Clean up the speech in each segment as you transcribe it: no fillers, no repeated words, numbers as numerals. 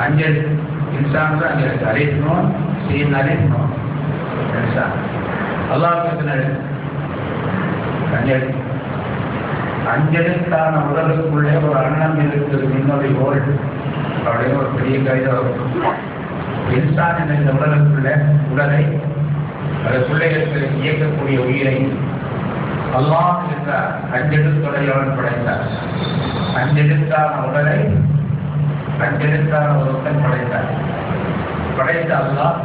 அஞ்சல் இன்சான் தான் அஞ்சல் அலிஃப் நூன் சீன் அலிஃப் நூன் இன்சான். அல்லாஹ் எத்தனை அஞ்சல்? அஞ்சலுக்கான உடலுக்குள்ளே ஒரு அன்னம் இருக்குது, இன்னொரு ஓல்டு அப்படின்னு ஒரு பெரிய கைது. இன்சான் என்ற இந்த உடலுக்குள்ளே உடலை அதற்குள்ளே இயக்கக்கூடிய உயிரை அல்லாஹ் என்ற அஞ்செழுத்துறை அவன் படைத்தார். அஞ்செழுத்தான உடலை அஞ்செழுத்தான ஒருத்தன் படைத்தார். படைத்த அல்லாஹ்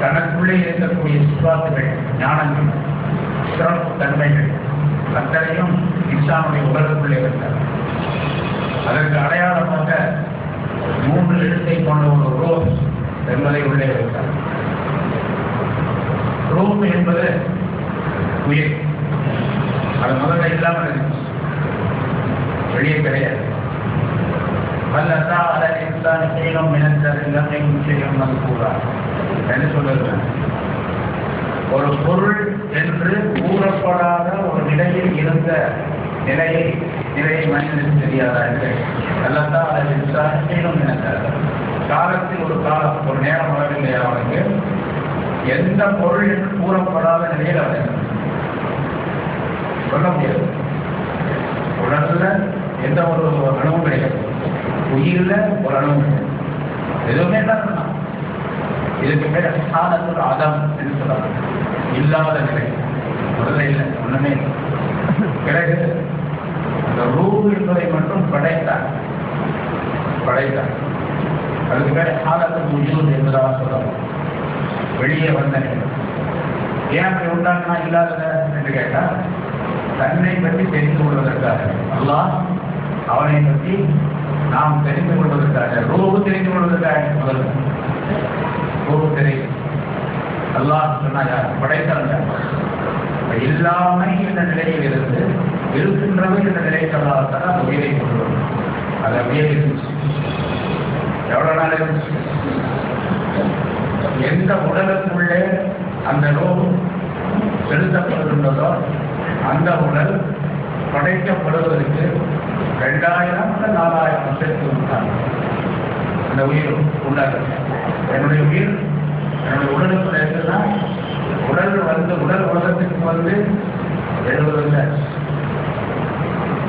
தனக்குள்ளே இருக்கக்கூடிய சிவாத்துகள், ஞானங்கள், சிறப்பு தன்மைகள் அத்தனையும் இன்சானுடைய உடலுக்குள்ளே வைத்தார். அதற்கு அடையாளமாக 3 எழுத்தை கொண்ட ஒரு ரோஹ் என்பதை உள்ளே வைத்தார். ரோஹ் என்பது உயிர். அது முதல்ல இல்லாமல் இருந்துச்சு, வெளியே கிடையாது. வல்லதா அல இன்சான் ஹீனம் மினல் லம்மை ஷைஅன் மஸ்கூரா என்று சொல்லுகிறார். ஒரு பொருள் என்று கூறப்படாத ஒரு நிலையில் இருந்த நிலையை மனிதனுக்கு தெரியாதா என்று வல்லதா அல இன்சான் ஹீனம் மினல் காலத்தில் ஒரு காலம், ஒரு நேரம் வரவில்லை அவனுக்கு. எந்த பொருள் என்று கூறப்படாத நிலையில் அவன் சொல்ல முடியாது. உடல்ல எந்த ஒரு அணுவும் கிடையாது, உயிரில் ஒரு அணுவும் கிடையாது, எதுவுமே தான் சொன்னான். இதுக்கு மேல சாதத்தில் ஆதம் என்று சொல்றாங்க, இல்லாத நிலை, முதல்ல இல்லை, ஒண்ணுமே இல்லை. பிறகு அந்த ரூஹ் என்பதை மட்டும் படைத்தார். அதுக்கு மேல சாதத்தில் உயிர் என்பதாக சொல்றாங்க, வெளியே வந்த நிலை. ஏன் அப்படி உண்டாக்குனா இல்லாதத என்று கேட்டால், தன்னை பற்றி தெரிந்து கொள்வதற்காக, அல்லாஹ் அவனை பற்றி நாம் தெரிந்து கொள்வதற்காக, ரூஹ் தெரிந்து கொள்வதற்காக. முதல்ல ரூஹ் தெரியும். அல்லாஹ் சொன்னா யார் படைத்தாங்க? இல்லாமை என்ற நிலையில் இருந்து இருக்கின்றவை என்ற நிலைக்கு அல்லாஹ் அந்த உயிரை கொண்டு வரும். அது அப்படியே இருந்துச்சு. எவ்வளவு நாள் இருந்துச்சு? எந்த உடலுக்குள்ளே அந்த ரூஹ் செலுத்தப்படுகின்றதோ அந்த உடல் படைக்கப்படுவதற்கு 2000 4000 வருஷத்துக்கு முன்னாடி அந்த உயிர் உண்டாக. என்னுடைய உயிர் என்னுடைய உடலுக்குள்ள இருக்குன்னா உடல் உலகத்துக்கு வந்து 70 வருஷம்.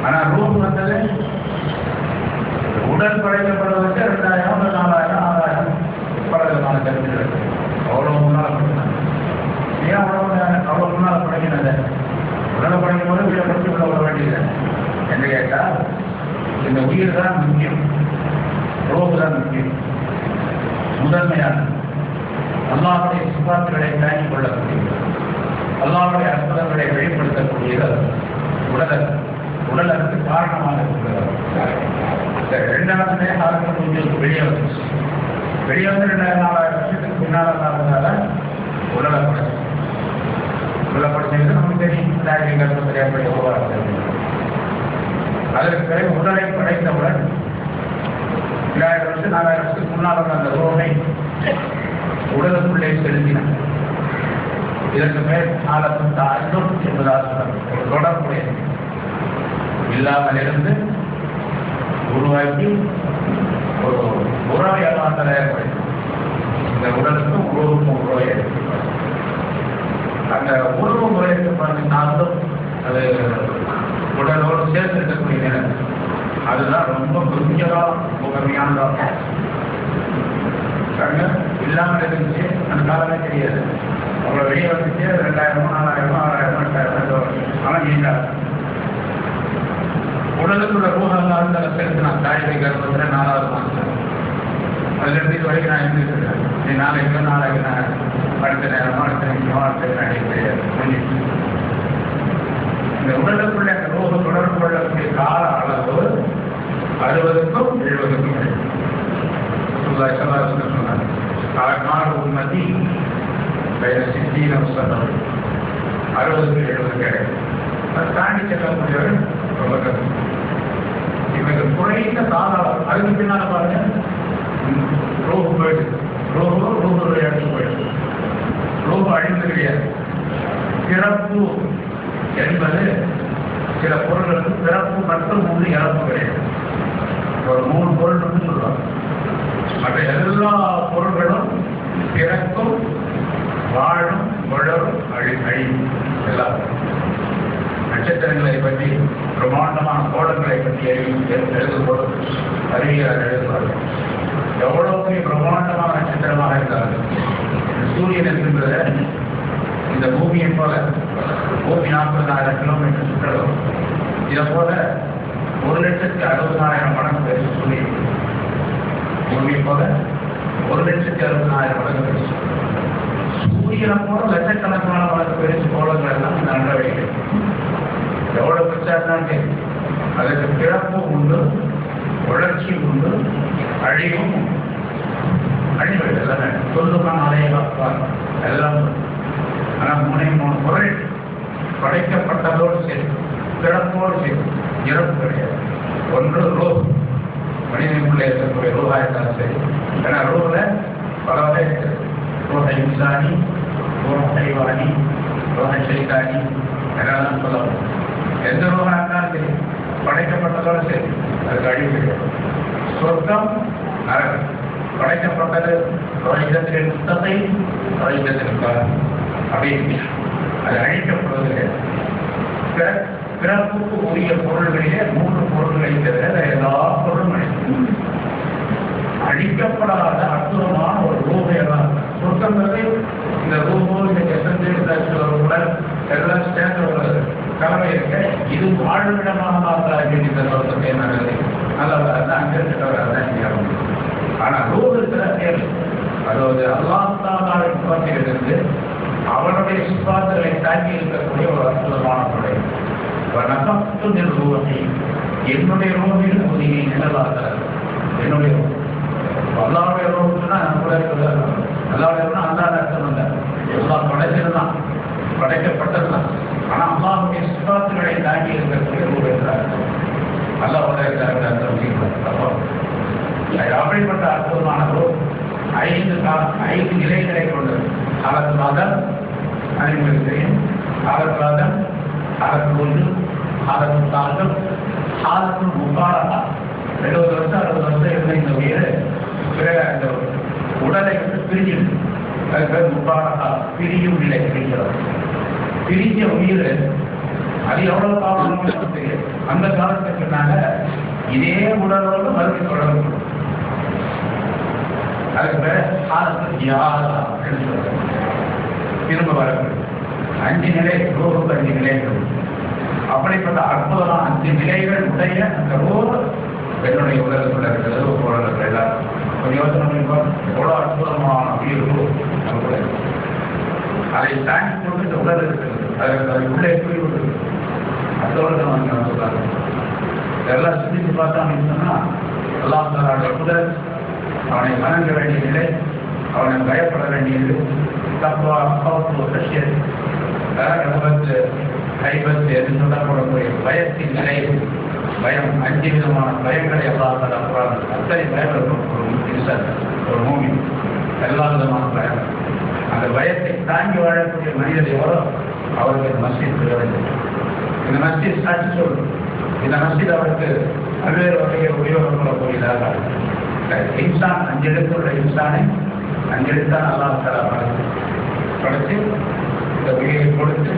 ஆனா ரூஹ் வந்தது உடல் படைக்கப்படுவதற்கு 2000 4000 6000 பல விதமான கருத்துக்கள் இருக்கு. அவ்வளவு முன்னால் படைக்கிறாங்க. ஏன் அவ்வளவு முன்னால் படைக்கிறது? உடலை படைக்கும் போது வீட்டை படித்து உள்ள விட வேண்டியது என்று கேட்டால், இந்த உயிர் தான் முக்கியம், ரோகு தான் முக்கியம், முதன்மையான அல்லாஹ்வுடைய சிபாத்துகளை தாங்கிக் கொள்ளக்கூடியது, அல்லாஹ்வுடைய அற்புதங்களை வெளிப்படுத்தக்கூடியது உடல் அதற்கு காரணமாக இருக்கிறது. இரண்டாவது ஆரம்பம் கொஞ்சம் வெளியே வந்துச்சு. வெளியே வந்து 2000 வருஷத்துக்கு பின்னால் ஆகிறதால உடலை படைச்சது நமக்கு தெரியும். கர்ப்பத்திலே உருவாக அதற்கு பிறகு உடலை படைத்தவுடன் 2000 வருஷம் 4000 வருஷத்துக்கு முன்னால் அந்த ரோகை உடலுக்குள்ளே செலுத்தினார். இதற்கு மேல் காலத்து அன்றும் என்பதாக ஒரு தொடர்புடைய இல்லாமல் இருந்து உருவாக்கி ஒரு உறவையாக தயார்படுத்தி இந்த உடலுக்கும் உருவுக்கும் உறவை அந்த உறவு முறைக்கு பார்த்தீங்கன்னாலும் அது உடலோடு சேர்த்து இருக்கக்கூடிய நிலை, அதுதான் ரொம்ப குறிஞ்சதா முகமையானதாக இல்லாமல் இருந்துச்சு. அந்த காலமே தெரியாது. அவ்வளோ வெளியே வந்துச்சு 2000 4000 6000 8000. ஆனால் நீண்டார் உடலுக்குள்ள ரூஹெல்லாம் அந்த செலுத்தினா தாய்மை கர்ப்பத்தில் 4வது மாதம். அதுலேருந்து இது வரைக்கும் நான் இருந்துருக்கேன். நீ நாளைக்கு நான் அடுத்த நேரமாக அடுத்த நிமிஷமாக அடுத்த நேரம் தெரியாது. இந்த உடலுக்குள்ள அந்த ரூஹ தொடர்பு கொள்ளக்கூடிய கால அளவு 60க்கும் 70க்கும் சொன்னார். கால உண்மதி 60 வருஷம் 60க்கு 70 கிடையாது. அதை தாண்டி செல்லக்கூடியவர் ரொம்ப கஷ்டம். இவங்க குறைந்த கால அதுக்கு பின்னால் பாருங்க, ரோகு போயிடுது. ரோகுடைய இடத்துக்கு போயிடுது. ரோகு அழிந்து கிடையாது. பிறப்பு என்பது சில பொருள்களுக்கு பிறப்பு மற்றும் இறப்பு கிடையாது. ஒரு 3 பொருள் சொல்லுவாங்க. மற்ற எல்லா பொருள்களும் பிறக்கும், வாழும், உழவும், அழியும். எல்லாம் நட்சத்திரங்களை பற்றி பிரமாண்டமான கோலங்களை பற்றி எழுதப்படும் அறிவியல் எழுதுவார்கள். எவ்வளவு பெரிய பிரமாண்டமான நட்சத்திரமாக இருந்தார்கள். சூரியன் என்கின்ற இந்த பூமியை போல பூமி 40,000 கிலோமீட்டர் சுற்றளவு, இதை போல 1,60,000 மடங்கு பெருசு சூரியன். பூமியை போல 1,60,000 மடங்கு பெருசு. சூரியனை போல லட்சக்கணக்கான மடங்கு பெருசு கோலங்கள் எல்லாம் இந்த அண்டவெளிகள். எவ்வளவு பெருசா இருந்தாலும் அதற்கு பிறப்பும் உண்டு, வளர்ச்சி உண்டு, அழிவும் அழிவு எல்லாமே சொல்லுக்கான அலையப்பார் எல்லாம். ஆனால் 3 பொருள் படைக்கப்பட்டதோடு சரி, பிறப்போடு சரி, இறப்பு கிடையாது. ஒன்று ரோஹ், மனிதனுக்குள்ளே இருக்கக்கூடிய ரோஹாயிருந்தாலும் சரி. ஏன்னா ரோஹ்ல பல வகை இருக்குது. ரோஹ இன்சானி, ரோஹ ஹைவானி, ரோஹ ஷைத்தானி என்னெல்லாம் சொல்லணும். எந்த ரோகா இருந்தாலும் சரி, படைக்கப்பட்டதோடு சரி, அதுக்கு அழிவு கிடையாது. சொர்க்கம் நரகம் படைக்கப்பட்டது ரோஹிதத்தின் புத்தகத்தை ரோஹிதத்திற்காக அப்படின்னு அது அழிக்கப்படுவது. பிறப்புக்கு உரிய பொருள்களிலே 3 பொருள்களை தவிர எல்லா பொருளும் அழிக்கப்படாத அற்புதமான ஒரு ரூபையெல்லாம் சொர்க்கங்கிறது. இந்த ரூபோ, இந்த உடல் எல்லாம் சேர்ந்த ஒரு கலவை இருக்க, இது வாழ்விடமாக மாற்றாக இந்த சொர்க்கத்தை நல்லது நல்லதாக அங்கிருக்கிறவர்கள். ஆனால் ரூபு இருக்கிற தேவை, அதாவது அல்லாஹ்வின் பார்த்திலிருந்து அவனுடைய சிபாத்துகளை தாக்கி இருக்கக்கூடிய ஒரு அற்புதமான துறை. என்னுடைய ரூபில் உதவி நிழலாக என்னுடைய அல்லாவுடைய ரூபுன்னா நம்மளே அல்லாவுடைய அல்லாத அர்த்தம் இல்லை. எல்லாம் படைச்சதுதான், படைக்கப்பட்டதுதான். ஆனால் அல்லாவுடைய சிபாத்துகளை தாக்கி இருக்கக்கூடிய ரூபு இருக்கிறார். அல்லாவுடைய அர்த்தம் அப்படிப்பட்ட அற்புதமான ரூபு 5 நிலைகளை கொண்டது. ஆலத்வாதம் அனைவருக்கு தெரியும். ஆலத்வாதம், ஆலத்தோன்று, ஆலத்தாகம், ஆலத்தும் முப்பாரா. 70 வருஷம் 60 வருஷம் இருந்த இந்த உயிர் பிறகு அந்த உடலை வந்து பிரிஞ்சிருக்கு. அது பேர் முப்பாரா, பிரியும் நிலை. பிரிஞ்ச உயிர் அது எவ்வளவு காலம் தெரியும். அந்த காலத்துக்கு நாங்க இதே உடலோடு மறுபடியும் தொடர்பு. அதுக்கு பேர் திரும்ப வரக்கூடிய 5 நிலை, ரோகுக்கு 5 நிலைகள். அப்படிப்பட்ட அற்புதமான 5 நிலைகள் உடைய அந்த ரோகு பெண்ணுடைய உலகத்தில் இருக்கிறது. உலகத்தில் எல்லாரும் ஒரு யோசனை எவ்வளோ அற்புதமான உயிர் நமக்கு அதை தாண்டி கொண்டு இந்த உடல் இருக்கிறது. அதை உள்ளே போய்விட்டு அதோடு நம்ம சொல்றாங்க. இதெல்லாம் சிந்தித்து பார்த்தோம்னு சொன்னால் எல்லாம் தன்னுடைய உடல் அவனை வணங்க வேண்டிய நிலை, அவனை பயப்பட வேண்டியது. தப்பா ரஷ்யன் கைபத்து என்று சொல்லப்படக்கூடிய பயத்தின் நிலை. பயம் 5 விதமான பயங்களை எல்லாம் அத்தனை பயம் இருக்கும். ஒரு மூமி எல்லா விதமான பயம். அந்த பயத்தை தாங்கி வாழக்கூடிய மனிதர் எவ்வளோ அவருக்கு மஸ்ஜித் வேண்டும். இந்த மஸ்ஜித் சாட்சி சொல்லும். இந்த மஸ்ஜித் அவருக்கு பல்வேறு வகையில் உபயோகப்படக்கூடியதாக இன்சான் 5 எழுத்துள்ள இன்சானை 5 எழுத்தான் அல்லாஹ் படைத்து இந்த உயிரை கொடுத்து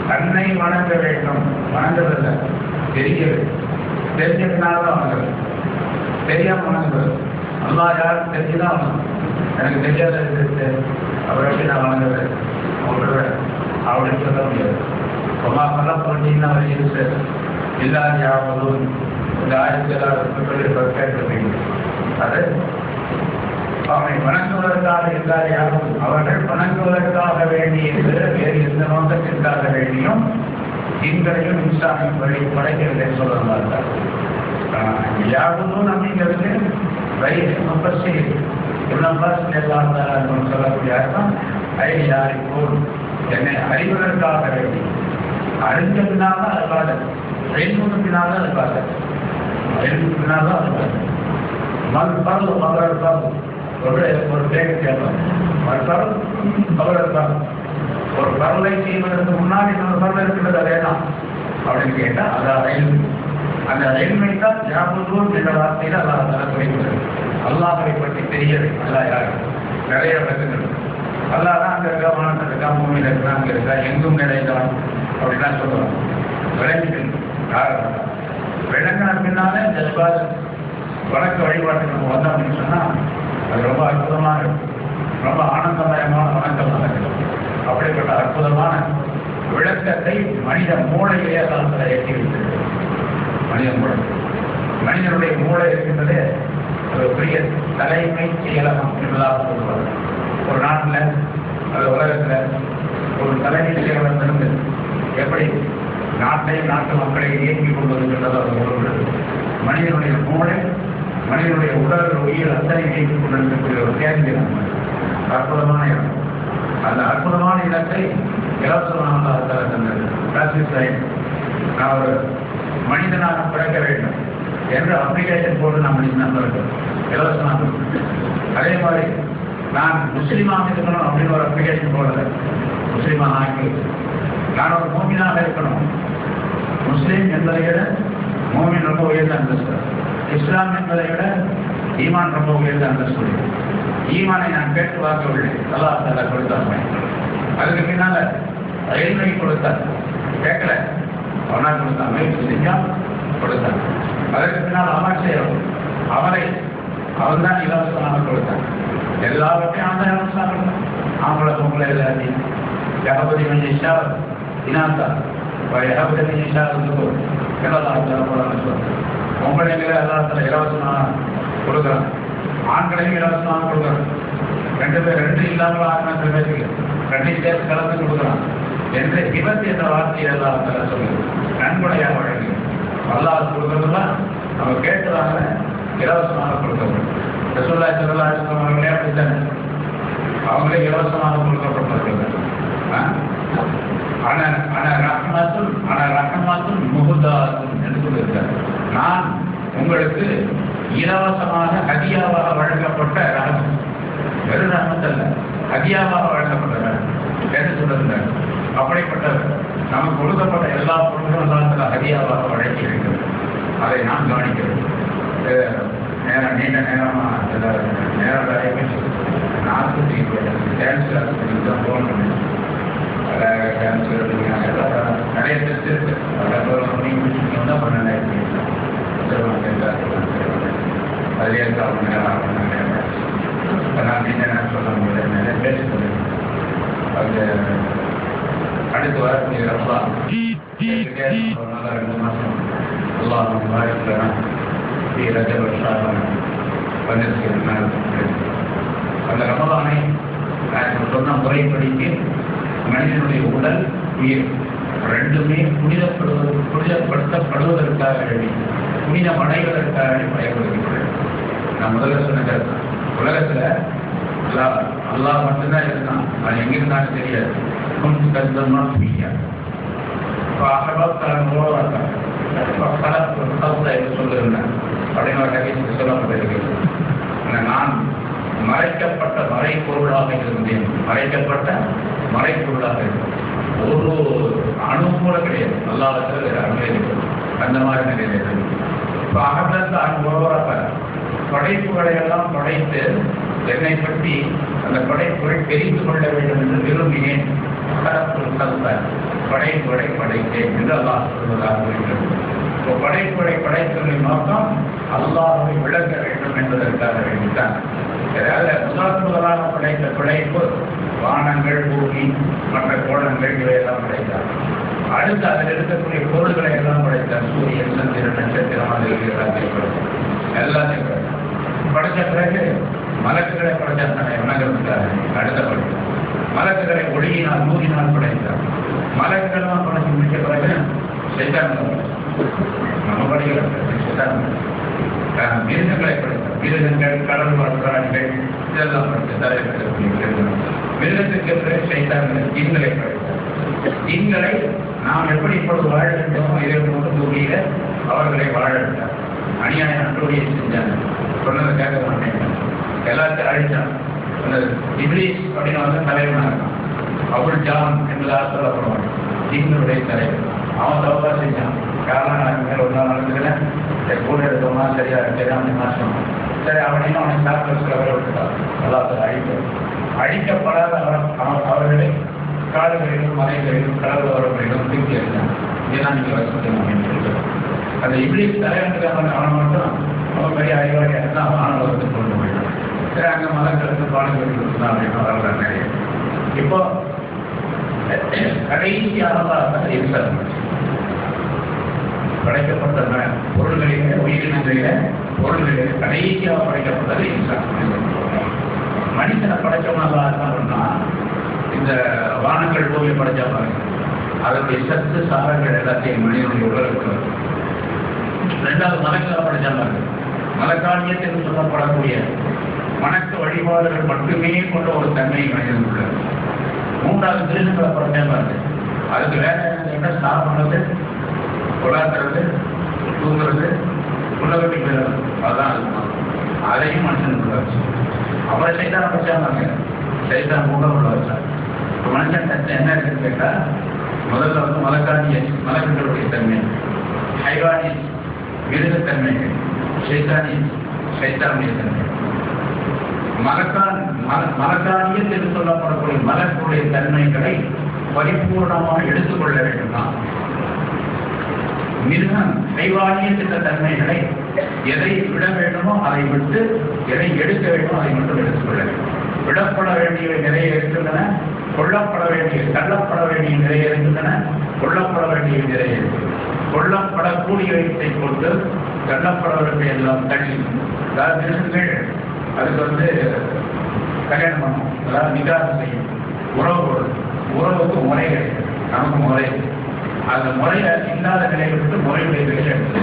தன்னை வணங்க வேண்டும். வணங்குறதில்லை, தெரியவில்லை. தெரிஞ்சதுனால்தான் வணங்குறது, தெரியாம வணங்குறது. அல்லாஹ் யாரும் தெரிஞ்சுதான் வணங்கும். எனக்கு தெரியாத இருக்கிறது அவரை நான் வணங்குறேன் அப்படின்னு சொல்ல முடியாது. பொம்மாக்கெல்லாம் போட்டீங்கன்னா அவர் இருக்கு இல்லாத யாவதும் இந்த 1900 கேட்டிருப்பீங்க. அது அவனை வணங்குவதற்காக இல்லாத யாரும் அவர்கள் வணங்குவதற்காக வேண்டியது வேறு எந்த நோக்கத்திற்காக வேண்டியும் இங்களையும் இன்சாமின் வழி படைக்கிறதை சொல்ல யாவதும் அப்படிங்கிறது முப்பசி சொல்லக்கூடிய அர்த்தம் யாரை போல் என்னை அறிவதற்காக வேண்டி அறிஞ்ச பின்னால்தான் அதுக்காக பின்னால்தான் அதுக்காக பின்னால்தான் அதுக்காக மண் பரவு மகள் பரவு ஒரு தேவை கேட்பாங்க. மறுபுறம் அவர்கள் ஒரு பரலை செய்வதற்கு முன்னாடி இன்னொரு பரலை இருக்கிறது அதேதான் அப்படின்னு கேட்டால் அது அயல்மை. அந்த அயல்மை தான் யாபுதூர் என்ற வார்த்தையில் அல்லாஹ் தஆலா குறிப்பிடுகிறது. அல்லாஹை பற்றி தெரியவே அல்லா யார் நிறைய விளக்குகள் அல்லாஹ் தான் அங்கே இருக்கா வானத்தில் இருக்கா பூமியில் இருக்கா அங்கே இருக்கா எங்கும் நிறைந்தான் அப்படின்லாம் சொல்லுவாங்க. விளங்கிட்டு யாரும் விளங்கின பின்னாலே ஜஸ்பாத் வணக்க வழிபாட்டுக்கு நம்ம வந்தோம் அப்படின்னு சொன்னால் அது ரொம்ப அற்புதமாக இருக்கும், ரொம்ப ஆனந்தமயமான வணக்கமாக இருக்கும். அப்படிப்பட்ட அற்புதமான விளக்கத்தை மனித மூளையிலே காலத்தில் ஏற்றி வைத்திருக்கிறது. மனித மூளை, மனிதனுடைய மூளை இருக்கின்றதே ஒரு பெரிய தலைமை செயலகம் என்பதாக சொல்லுவார். ஒரு நாட்டில் அது உலகத்தில் ஒரு தலைமை செயலகம் இருந்து எப்படி நாட்டையும் நாட்டு மக்களை இயக்கிக் கொண்டு வருகின்றது அது ஒரு மனிதனுடைய மூளை, மனிதனுடைய உடல் உயிர் அத்தனை இயக்கிக் கொண்டிருக்கக்கூடிய ஒரு கேந்திரம், அற்புதமான இடம். அந்த அற்புதமான இடத்தை இலவசமாக தந்தது. நான் ஒரு மனிதனாக பிறக்க வேண்டும் என்று அப்ளிகேஷன் போட்டு நான் மனிதனாக பிறக்கிறேன் இலவசமாக. அதே மாதிரி நான் முஸ்லீமாக இருக்கணும் அப்படின்னு ஒரு அப்ளிகேஷன் போடல, முஸ்லீமாக ஆக்கி நான் ஒரு மூமினாக இருக்கணும். முஸ்லீம் என்பதை விட மூமின் ரொம்ப உயர்ந்த அந்தஸ்து, இஸ்லாம் என்பதை விட ஈமான் ரொம்ப உயர்ந்த அந்தஸ்து. ஈமானை நான் கேட்டு வாங்கவில்லை, அல்லாஹ் தஆலா கொடுத்தாங்க. அதுக்கு பின்னால ரயில்வே கொடுத்தார், கேட்கல அவனா கொடுத்தான், முயற்சி செஞ்சா கொடுத்தான். அதற்கு பின்னால் அமல் செய்யணும், அவரை அவன் தான் இலவசமாக கொடுத்தான். எல்லாவற்றையும் அவன் தான் இலவசமாக கொடுத்தான். ஆம்பளை பொம்பளை எல்லாத்தையும் ஜகபதி மஞ்சா இனாத்தா ஜகபதி மஞ்சா பொம்பளைங்களை எல்லாத்துல இலவசமாக கொடுக்குறான், ஆண்களையும் இலவசமாக கொடுக்குறான். ரெண்டு பேர் ரெண்டு இல்லாமல் ஆகின சில பேருக்கு ரெண்டையும் சேர்த்து கலந்து கொடுக்குறான் என்று விபத்து என்ற வார்த்தையை எல்லாம் சொல்லுது. நன்கொடையாக வழங்கி அல்லாஹ் கொடுக்கறதுலாம் நம்ம கேட்டதாக இலவசமாக கொடுக்கணும். ரசூலுல்லாஹி ஸல்லல்லாஹு அலைஹி வஸல்லம் அவர்களே அப்படித்தானே, அவங்களே இலவசமாக கொடுக்கப்பட்டிருக்கிறது. ரஹ்மத்துன் முஹதாத்துன் என்று சொல்லியிருக்கார். நான் உங்களுக்கு இலவசமாக ஹதியாவாக வழங்கப்பட்ட ரஹ்மத், வெறும் ரஹ்மத் அல்ல, ஹதியாவாக வழங்கப்பட்ட ரஹ்மத் என்று சொல்லியிருந்தார். அப்படிப்பட்ட நமக்கு கொடுக்கப்பட்ட எல்லா பொருட்களும் ஹதியாவாக வழங்கி இருக்கிறது. அதை நாம் கவனிக்கிறோம். நேரம் நீண்ட நேரமாக நேரம் நிறைய ஆஸ்பத்திரி கேன்சர் தான் ஃபோன் பண்ணி கேன்சர் நிறைய டெஸ்ட் இருக்கு. என்ன பண்ண அதுலேயே அவங்க நேரம் நான் நீண்ட நேரம் சொல்ல முடியல, நிறைய பேசி சொல்லுங்க. அது அடுத்து வரக்கூடிய ரொம்ப 2 மாதம் எல்லாம் வாய்ப்புலாம் ரஜப ஷாபான் அந்த ரமலானை சொன்ன முறைப்படிக்கு மனிதனுடைய உடல் உயிர் ரெண்டுமே புனிதப்படுத்தப்படுவதற்காக வேண்டி, புனிதம் அடைவதற்காக பயன்படுத்தப்படுகிறது. நான் முதல்ல சொன்ன உலகத்துல அல்லாஹ் மட்டும்தான் இருந்தான், அது எங்க இருந்தாலும் தெரியாது. கருத்தமா புரியா சொல்லிருந்தேன் அப்படின்னு ஒரு கவிதை சொல்லப்பட்டிருக்கிறது. நான் மறைக்கப்பட்ட மறைப்பொருளாக இருந்தேன், மறைக்கப்பட்ட மறைப்பொருளாக இருந்தேன். ஒரு அணு கூட கிடையாது அல்லாஹ்விடத்தில் அனுமதி அந்த மாதிரி நிலையில. இப்போ அகலத்து அனுபவராக படைப்புகளை எல்லாம் படைத்து என்னை பற்றி அந்த படைப்புகள் தெரிந்து கொள்ள வேண்டும் என்று விரும்பினேன். படைப்புகளை படைத்தேன் என்று அல்லாஹ் சொல்வதாக இருக்கிறது. இப்போ படைப்புகளை படைத்தவர்களின் நோக்கம் அல்லாஹ்வை விளக்க வேண்டும் என்பதற்காக வேண்டித்தான். முதலாக படைத்த படைப்பு வானங்கள், பூமி, மற்ற கோணங்கள் இவையெல்லாம் படைத்தார். அடுத்து அதில் இருக்கக்கூடிய பொருள்களை எல்லாம் படைத்தார். சூரியன், சந்திரன், நட்சத்திரம், அது எல்லாத்தையும் படைத்தார். எல்லாத்தையும் படைத்தார். படைத்த பிறகு மலக்குகளை படைத்தார். வணங்குறதுக்காக அடுத்த படைத்தார். மலக்குகளை ஒளியினால் நூறினால் படைத்தார். மலக்குகள்லாம் படைத்து முடிக்க பிறகு சைத்தான் நம்ம படிக்கிறோம். மிருகங்களை படைத்தார். மிருகங்கள், கடல் வாழ்கிறார்கள், இதெல்லாம் படைத்த தலைவர்கள். மிருகத்துக்கு பிறகு சைத்தான்கள் ஜின்களை படைத்தார். ஜின்களை நாம் எப்படி இப்பொழுது வாழ்கின்றோமோ இதை போட்டு பூமியில அவர்களை வாழவிட்டார். அநியாய நன்றியை செஞ்சாங்க. சொன்னதை கேட்க மாட்டேங்க, எல்லாத்தையும் அழிச்சான். அந்த இப்லீஸ் அப்படின்னு வந்து தலைவனாக இருக்கான். அபுல் ஜான் என்பதாக சொல்லப்படுவான், ஜின்களுடைய தலைவர். அவன் தவறா செஞ்சான். காரணம் மேல ஒரு நாள் நடந்துக்கிறேன் கூட எடுத்தோம்னா சரியா தெரியாம நாசம் சரி அவனையும் அவனை சாப்பிட சிலவரை விட்டுட்டார். எல்லாத்தையும் அழிக்கப்படாத அவர்களை காடுகளிலும் மலைகளிலும் கடல் ஓரங்களிலும் தூக்கி எறிஞ்சான். இதெல்லாம் நீங்கள் வசிக்கணும் அப்படின்னு சொல்லிட்டு அந்த இங்கிலீஷ் தலைவனுக்கு அவன் மட்டும் அவன் பெரிய அறிவாளியாக தான் மாணவர்களுக்கு கொண்டு போயிட்டான். சரி அங்கே மதங்களுக்கு பாடங்கள் கொடுத்தான் அப்படின்னு வரல நிறைய. இப்போ கடைசியாக இருக்காது படைக்கப்பட்ட பொருள்களிலே உயிரினங்களிலே பொருள்களிலே கடைசியாக படைக்கப்பட்டது இன்சான். மனிதனை படைச்சவனாக இருந்தாங்கன்னா இந்த வானங்கள் பூமி படைச்சா பாருங்க, அதனுடைய சத்து சாரங்கள் எல்லாத்தையும் மனிதனுடைய உடலுக்கு. ரெண்டாவது மலக்காக படைச்சா பாருங்க, மலக்காணியத்தில் சொல்லப்படக்கூடிய வணக்க வழிபாடுகள் மட்டுமே கொண்ட ஒரு தன்மை மனிதனுக்கு உள்ளது. மூன்றாவது மிருகங்களை படைச்சா பாருங்க, அதுக்கு வேற என்ன சாப்பிடுறது, கொலாத்துறது, தூங்குறது, உலகத்தை பெறுறது, அதுதான் இருக்குமா. அதையும் மனுஷன் உள்ள வச்சு அவரை சைத்தான பச்சாங்க, சைத்தான் மூட உள்ள வச்சாங்க. இப்போ மனுஷன் தச்சு என்ன இருக்குன்னு கேட்டா, முதல்ல வந்து மலக்காணிய மலர்களுடைய தன்மை, ஹைவானி மிருகத்தன்மைகள், சைத்தானிய சைத்தானுடைய தன்மை. மலக்காணியல் என்று சொல்லப்படக்கூடிய மலர்களுடைய தன்மைகளை பரிபூர்ணமாக எடுத்துக்கொள்ள வேண்டும். தான் மிருகம் ஹைவானியத் என்ற தன்மைகளை எதை விட வேண்டுமோ அதை விட்டு, எதை எடுக்க வேண்டுமோ அதை மட்டும் எடுத்துக்கொள்ள வேண்டும். விடப்பட வேண்டியவை நிறைய இருக்கின்றன, கொல்லப்பட வேண்டிய தள்ளப்பட வேண்டிய நிறைய இருக்கின்றன, கொல்லப்பட வேண்டிய நிறைய இருக்கிறது. கொல்லப்படக்கூடியவற்றை கொண்டு தள்ளப்படவற்றை எல்லாம் தள்ளி, அதாவது மிருகங்கள் அதுக்கு வந்து கல்யாணம் பண்ணும், அதாவது நிகாரம் செய்யும், உறவுக்கு முறை கிடையாது, நமக்கு முறை. அந்த முறையில இல்லாத நிலையை விட்டு முறையுடைய நிலையை எடுத்து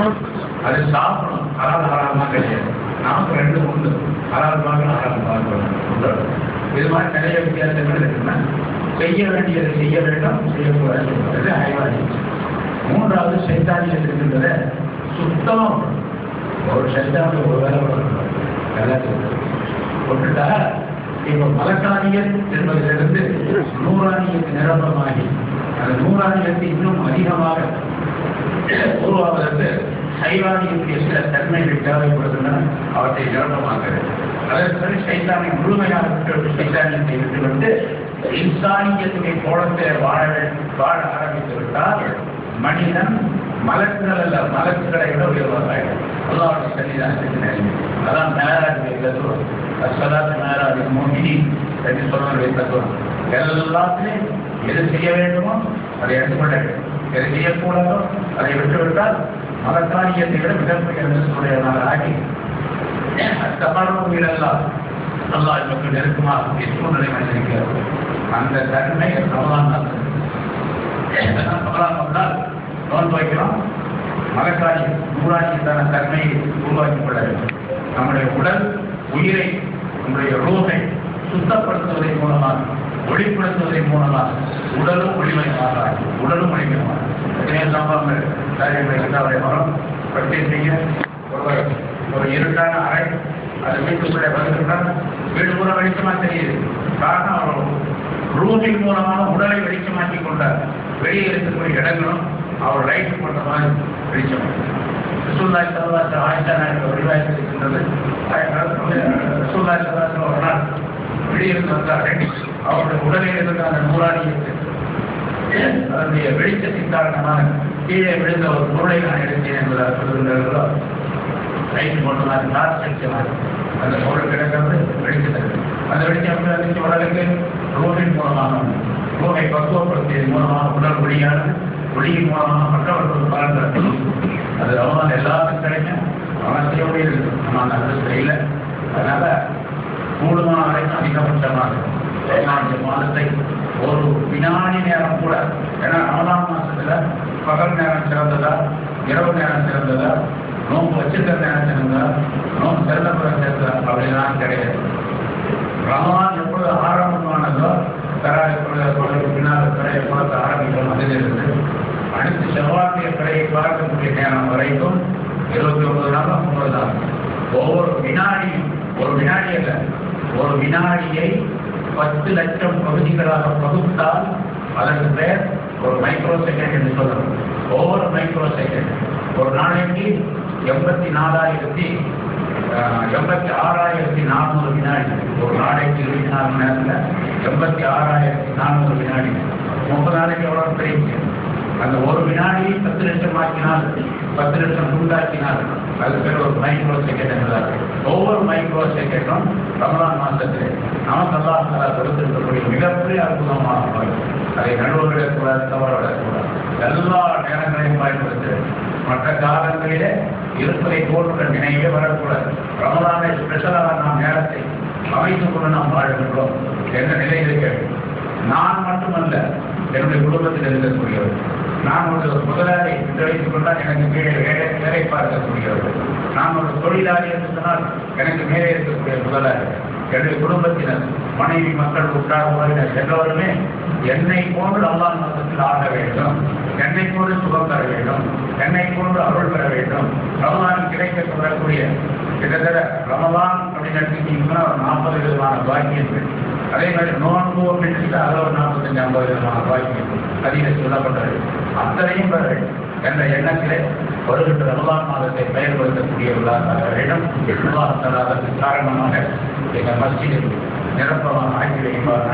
அது சாப்பிடணும். அறாதமாக கிடையாது, நமக்கு ரெண்டு உண்டு, அறாதமாக இது மாதிரி நிறைய வித்தியாசங்கள் இருக்குன்னா செய்ய வேண்டியதை செய்ய வேண்டும், செய்யக்கூடாது ஹைவானி. மூன்றாவது சைத்தானியம் இருக்கின்றத சுத்தம். ஒரு சைத்தானிய ஒரு வேலை எல்லாத்தையும் கொண்டுட்டா இப்போ மலக்கானியல் என்பதிலிருந்து நூறானியத்து நிரம்பமாகி அந்த நூறானியத்தை இன்னும் அதிகமாக உருவாவதற்கு சைவானியத்துடைய சில தன்மைகள் தேவைப்படுகின்றன, அவற்றை நிரம்பமாகிறது. அதற்கு சைத்தானை முழுமையாக விட்டு சைத்தானியத்தை விட்டுவிட்டு இன்சானியத்துடைய கோலத்தை வாழ ஆரம்பித்து விட்டால் மனிதன் மலக்குகள் அல்ல, மலக்குகளை விட உயர்வார்கள். அல்லாஹ்வுடைய சன்னிதானத்துக்கு நெருங்கி. அதான் மேராஜுடைய தத்துவம். அஸ்ஸலாத்து மேராஜ் முஃமினி என்று சொல்வதை தத்துவம். எல்லாத்திலையும் எது செய்ய வேண்டுமோ அதை எடுத்துக்கொள்ள வேண்டும், எது செய்யக்கூடாதோ அதை விட்டுவிட்டால் மலக்காரியத்தை விட மிகப்பெரிய ஆகி தபாரூபிலெல்லாம் அல்லாஹ் நமக்கு நெருக்கமாக சூழ்நிலை மனிதனுக்கு அந்த தன்மை ரமலான் வந்தால் நோன்பு வைக்கிறோம். மலக்காரி நூறாணியத்தான தன்மையை உருவாக்கிக் கொள்ள வேண்டும். நம்முடைய உடல் உயிரை, நம்முடைய ரூஹை சுத்தப்படுத்துவதன் மூலமாக, ஒளிப்படுத்துவதன் மூலமாக உடலும் ஒளிமயமாக ஆகும். உடலும் ஒளிமயமாக சம்பவங்கள் காரியங்களை மரம் பற்றி ஒரு இருட்டான அறை, அது வீட்டுக்குள்ளே வருகிறார், வீடு பூரா வெளிச்சமா தெரியுது. காரணம் அவர் ரூமின் மூலமாக உடலை வெளிச்சமாக்கி கொண்டார். வெளியே இருக்கக்கூடிய இடங்களும் அவர் லைட் போட்ட மாதிரி வெளிச்சம். ரசூலுல்லாஹி ஸல்லல்லாஹு அலைஹி வஸல்லம் ஆயிஷா நாயகி ரிவாயத் இருக்கின்றது. ரசூலுல்லாஹி ஸல்லல்லாஹு அலைஹி வஸல்லம் ஒரு நாள் வெளியிருந்து வந்தார்கள். அவருடைய உடலில் இருந்த அந்த நூறானியத்தை அதனுடைய வெளிச்சத்தின் காரணமாக கீழே விழுந்த ஒரு பொருளை நான் எடுத்தேன் என்பதாக சொல்லுகிறார்களோ, லைட் போட்டதாக டார்ச் அடிச்சமாக அந்த பொருள் கிடக்கிறது வெளிச்சத்தது. அந்த வெளிச்சம் உடலுக்கு ரூமின் மூலமாக, ரூமை பக்குவப்படுத்தியதன் மூலமாக உடல் ஒளியானது, ஒளியின் மூலமாக மற்றவர்களுக்கு பலன். அது அவனால் எல்லாத்துக்கும் கிடைக்கும், அவசியோடு இருக்கு. நம்ம அந்த அதிர்ஷ்டம் இல்லை. அதனால கூடுமான வரைக்கும் அதிகபட்சமாக மாதத்தை ஒரு வினாடி நேரம் கூட, ஏன்னா ரமலான் மாசத்துல பகல் நேரம் சிறந்ததா, இரவு நேரம் சிறந்ததா, நோம்பு வச்சிருக்கிற நேரம் சிறந்ததா, நோம்பு சிறந்த பிறகு சிறந்ததா அப்படிலாம் கிடையாது. ரமலான் எப்பொழுது ஆரம்பமானதோ பின்னால் பிறையை பார்த்து ஆரம்பிக்கும் அதிலிருந்து அடுத்து செவ்வாய்க்கிய பிறையை பார்க்கக்கூடிய நேரம் வரைக்கும் 29 நாள் 30 நாள். ஒவ்வொரு வினாடியும், ஒரு வினாடி அல்ல, ஒரு வினாடியை 10 லட்சம் பகுதிகளாக பகுத்தால் அதற்கு பெயர் ஒரு மைக்ரோ செகண்ட் என்று சொல்லணும். ஒவ்வொரு மைக்ரோ செகண்ட் ஒரு நாளைக்கு 84,000 86,400 வினாடி. ஒரு நாளைக்கு 24 மணி நேரத்தில் 86,400 வினாடி. 30 நாளைக்கு எவ்வளோ தெரியும்? அந்த ஒரு வினாடி 10 லட்சம் ஆக்கினால், 10 லட்சம் துண்டாக்கினால் அது பேர் ஒரு மைக்ரோ செகண்ட் என்பதாக. ஒவ்வொரு மைக்ரோ செகண்டும் ரமலான் மாதத்தில் நமக்கு அல்லாஹ் தஆலா கொடுத்திருக்கக்கூடிய மிகப்பெரிய அற்புதமான முறை. அதை நடுவர்களக்கூடாது, தவறவிடக்கூடாது. எல்லா நேரங்களையும் பயன்படுத்த மற்ற காலங்களிலே இருப்பதை போன்ற நினைவே வரக்கூடாது. ரமலானை ஸ்பெஷலாக நாம் நேரத்தை அமைத்துக் கொண்டு நாம் வாழ்கின்றோம் என்ற நிலையில் இருக்க வேண்டும். நான் மட்டுமல்ல, என்னுடைய குடும்பத்தில் இருக்கக்கூடியவர், நான் ஒரு முதலாளி என்று வைத்துக் கொண்டால் எனக்கு கீழே வேலை பார்க்கக்கூடியவர்கள், நான் ஒரு தொழிலாளி என்று சொன்னால் எனக்கு மேலே இருக்கக்கூடிய முதலாளி, என்னுடைய குடும்பத்தினர், மனைவி, மக்கள், உற்றார் உறவினர் எல்லோருமே என்னை போன்று அல்லாஹ் மதத்தில் ஆக வேண்டும், என்னை போன்று சுகம் பெற வேண்டும், என்னை போன்று அருள் பெற வேண்டும். ரமலான் கிடைக்கப்படக்கூடிய கிட்டத்தட்ட ரமலான் அப்படின்னு எடுத்துக்கிட்டீங்கன்னா ஒரு 40 விதமான பாக்கியங்கள். அதே மாதிரி நோன்பு அப்படின்னு அதில் ஒரு 45-50 விதமான பாக்கியங்கள் அதில் சொல்லப்பட்டது. அத்தனையும் பெற வேண்டும் என்ற எண்ணத்திலே வருகின்ற ரமலான் மாதத்தை பயன்படுத்தக்கூடியவர்களாக வேண்டும். அதற்கு காரணமாக எங்கள் மஸ்ஜிதில் நிரப்பமான ஆட்சி வைப்பாக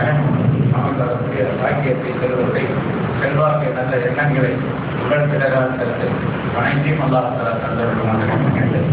நமக்கு அதற்குரிய பாக்கியத்தை செல்வதை, செல்வாக்கு நல்ல எண்ணங்களை உடல் பிறகாலத்திற்கு அனைத்தையும் அல்லாஹ் தஆலா தந்தருமான முடிக்கிறேன்.